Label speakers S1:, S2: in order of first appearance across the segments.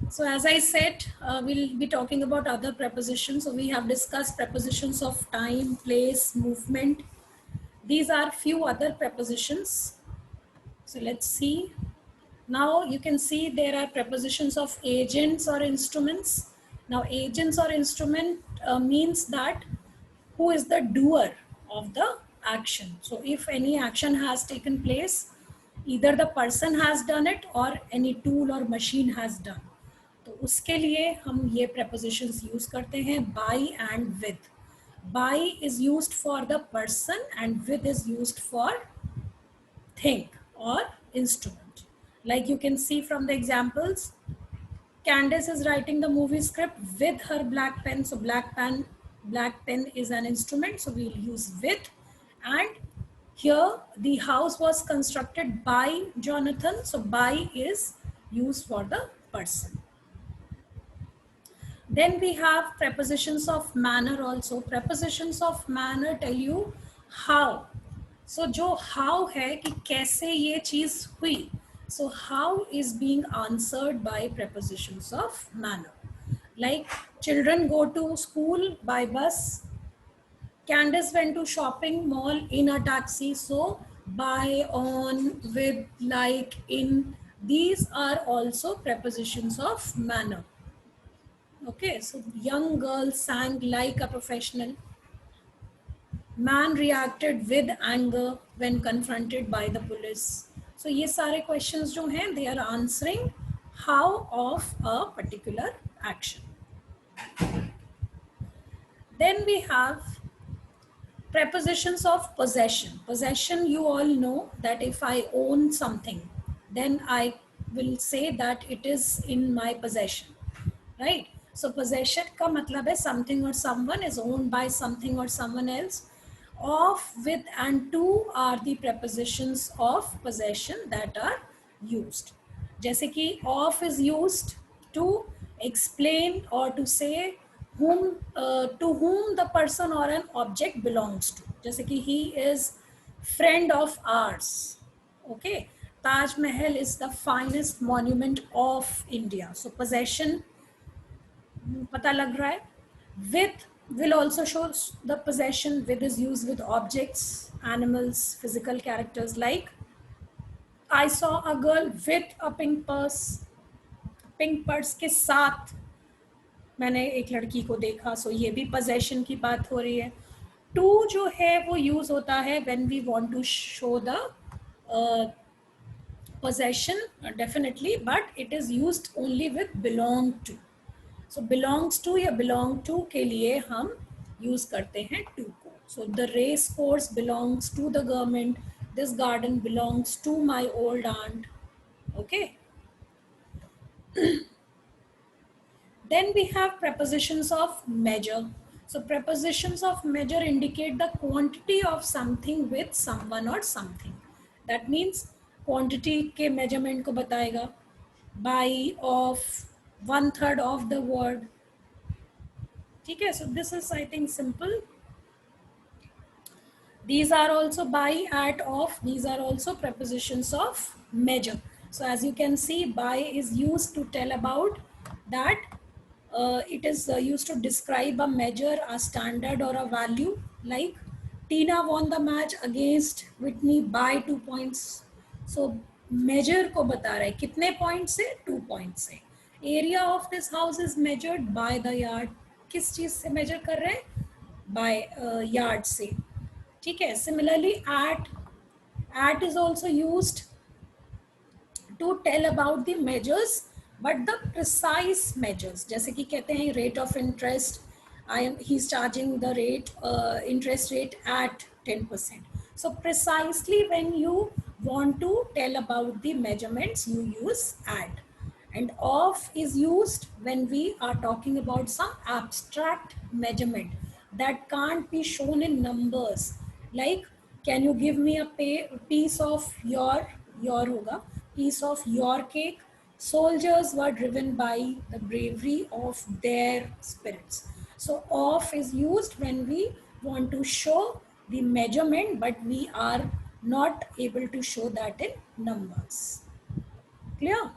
S1: So as I said, we'll be talking about other prepositions. So we have discussed prepositions of time, place, movement. These are few other prepositions. So let's see. Now you can see there are prepositions of agents or instruments. Now agents or instrument means that who is the doer of the action. So if any action has taken place, either the person has done it or any tool or machine has done. तो उसके लिए हम ये prepositions use करते हैं by and with. By is used for the person and with is used for thing or instrument. Like you can see from the examples, Candace is writing the movie script with her black pen. So black pen is an instrument. So we'll use with. And here the house was constructed by Jonathan. So by is used for the person. Then we have prepositions of manner also. Prepositions of manner tell you how. So जो how है कि कैसे ये चीज हुई. So how is being answered by prepositions of manner. Like children go to school by bus. Candace went to shopping mall in a taxi. So by, on, with, like, in. These are also prepositions of manner. Okay, so young girl sang like a professional. Man reacted with anger when confronted by the police. So ये सारे questions जो हैं, they are answering how of a particular action. Then we have prepositions of possession. Possession, you all know that if I own something, then I will say that it is in my possession, right? So possession का मतलब है something or someone is owned by something or someone else. Of, with and to are the prepositions of possession that are used. जैसे कि of is used to explain or to say whom to whom the person or an object belongs to. जैसे कि he is friend of ours. Okay, Taj Mahal is the finest monument of India. So possession पता लग रहा है. With will also show the possession. With is used with objects, animals, physical characters. Like I saw a girl with a pink purse. Pink purse के साथ मैंने एक लड़की को देखा. सो ये भी possession की बात हो रही है. To जो है वो use होता है when we want to show the possession, definitely, but it is used only with belong to. So belongs to या belong to के लिए हम use करते हैं to को. So the race course belongs to the government. This garden belongs to my old aunt. Okay. Then we have prepositions of measure. So prepositions of measure indicate the quantity of something with someone or something. That means quantity के measurement को बताएगा. By, of, 1/3 of the word. Okay, so this is, I think, simple. These are also by, at, of. These are also prepositions of measure. So as you can see, by is used to tell about that it is used to describe a measure, a standard or a value. Like Tina won the match against Whitney by 2 points. So measure को बता रहा है कितने point से 2 point से. Area of this house is measured by the yard. किस चीज से मेजर कर रहे हैं? बाय यार्ड से. ठीक है. Similarly, at is also used to tell about the measures, but the precise measures. जैसे कि कहते हैं rate of interest, he's charging the interest rate at 10%. So precisely when you want to tell about the measurements, you use at. And of is used when we are talking about some abstract measurement that can't be shown in numbers. Like, can you give me a piece of your hoga, piece of your cake? Soldiers were driven by the bravery of their spirits. So of is used when we want to show the measurement, but we are not able to show that in numbers. Clear?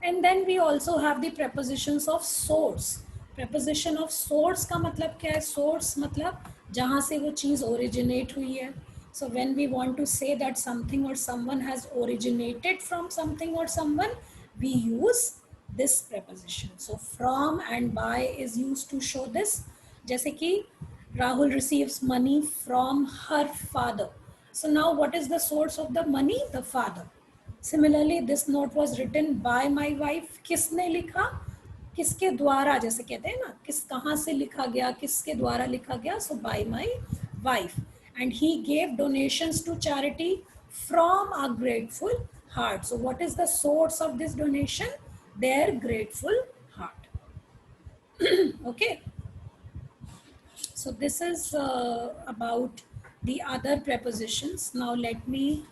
S1: And then we also have the prepositions of source. preposition of source का मतलब क्या है? source मतलब जहाँ से वो चीज़ originate हुई है. So when we want to say that something or someone has originated from something or someone, we use this preposition. So from and by is used to show this. जैसे कि Rahul receives money from her father. So now what is the source of the money? The father. Similarly, this note was written by my wife. किसने लिखा? किसके द्वारा, जैसे कहते हैं ना, किस कहाँ से लिखा गया, किसके द्वारा लिखा गया. So by my wife. And he gave donations to charity from a grateful heart. So what is the source of this donation? Their grateful heart. Okay. So this is about the other prepositions. Now let me